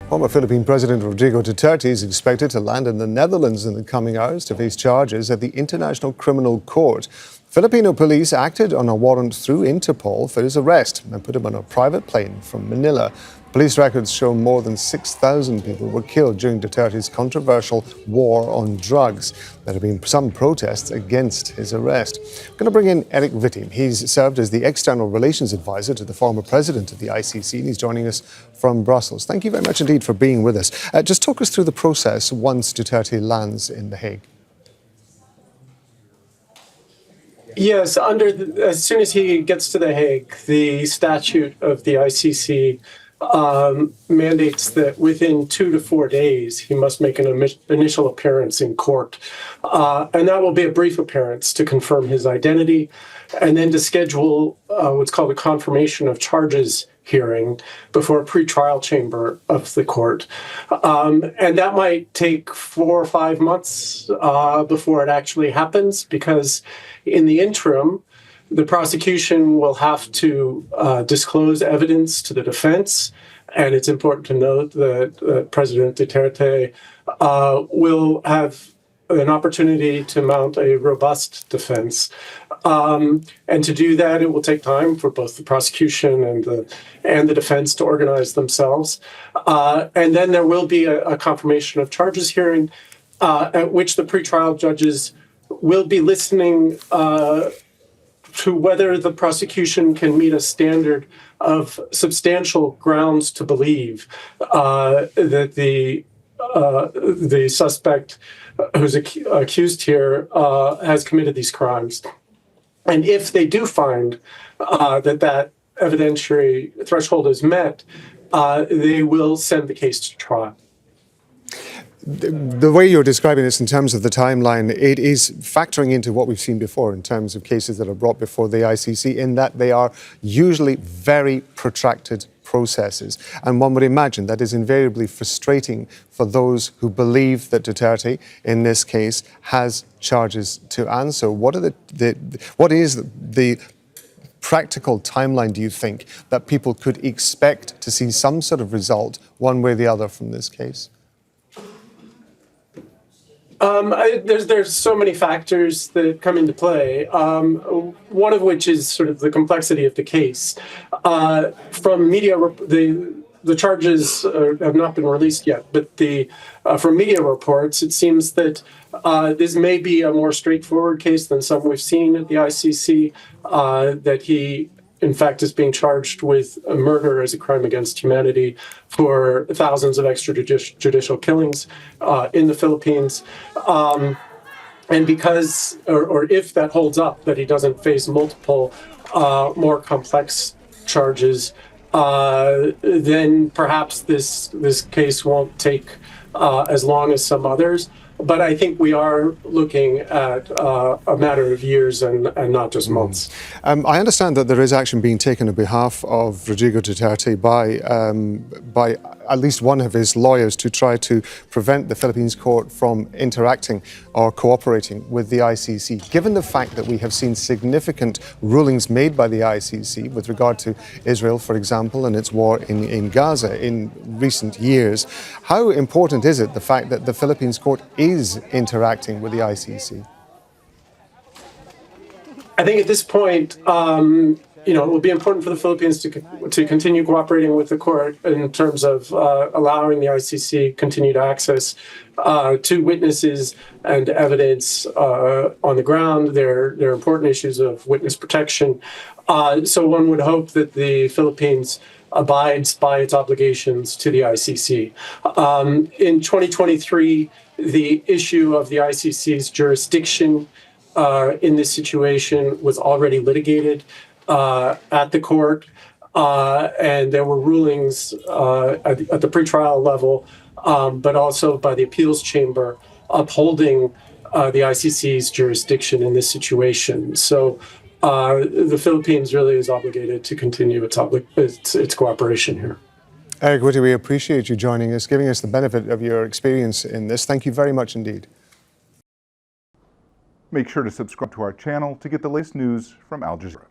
Former Philippine President Rodrigo Duterte is expected to land in the Netherlands in the coming hours to face charges at the International Criminal Court. Filipino Police acted on a warrant through Interpol for his arrest and put him on a private plane from Manila. Police records show more than 6,000 people were killed during Duterte's controversial war on drugs. There have been some protests against his arrest. I'm going to bring in Eric Witte. He's served as the External Relations Advisor to the former President of the ICC, and he's joining us from Brussels. Thank you very much indeed for being with us. Just talk us through the process once Duterte lands in The Hague. Yes, as soon as he gets to The Hague, the statute of the ICC mandates that within 2 to 4 days he must make an initial appearance in court. And that will be a brief appearance to confirm his identity and then to schedule what's called a confirmation of charges hearing before a pretrial chamber of the court. And that might take 4 or 5 months before it actually happens, because in the interim, the prosecution will have to disclose evidence to the defense. And it's important to note that President Duterte will have an opportunity to mount a robust defense. And to do that, it will take time for both the prosecution and the defense to organize themselves. And then there will be a confirmation of charges hearing at which the pretrial judges will be listening to whether the prosecution can meet a standard of substantial grounds to believe that the suspect who's accused here has committed these crimes. And if they do find that evidentiary threshold is met, they will send the case to trial. The way you're describing this in terms of the timeline, it is factoring into what we've seen before in terms of cases that are brought before the ICC, in that they are usually very protracted processes. And one would imagine that is invariably frustrating for those who believe that Duterte, in this case, has charges to answer. What is the practical timeline, do you think, that people could expect to see some sort of result one way or the other from this case? There's so many factors that come into play, one of which is sort of the complexity of the case. From media, the charges have not been released yet, but from media reports, it seems that this may be a more straightforward case than some we've seen at the ICC, that he in fact is being charged with a murder as a crime against humanity for thousands of extrajudicial killings in the Philippines. And because, or if that holds up, that he doesn't face multiple more complex charges, then perhaps this case won't take as long as some others. But I think we are looking at a matter of years and not just months. I understand that there is action being taken on behalf of Rodrigo Duterte by at least one of his lawyers to try to prevent the Philippines court from interacting or cooperating with the ICC. Given the fact that we have seen significant rulings made by the ICC with regard to Israel, for example, and its war in Gaza in recent years, how important is it, the fact that the Philippines court is interacting with the ICC? I think at this point, it will be important for the Philippines to continue cooperating with the court in terms of allowing the ICC continued access to witnesses and evidence on the ground. There are important issues of witness protection. So one would hope that the Philippines abides by its obligations to the ICC. In 2023, the issue of the ICC's jurisdiction in this situation was already litigated at the court, and there were rulings at the pretrial level, but also by the appeals chamber upholding the ICC's jurisdiction in this situation. So the Philippines really is obligated to continue its cooperation here. Eric Witte, we appreciate you joining us, giving us the benefit of your experience in this. Thank you very much indeed. Make sure to subscribe to our channel to get the latest news from Al Jazeera.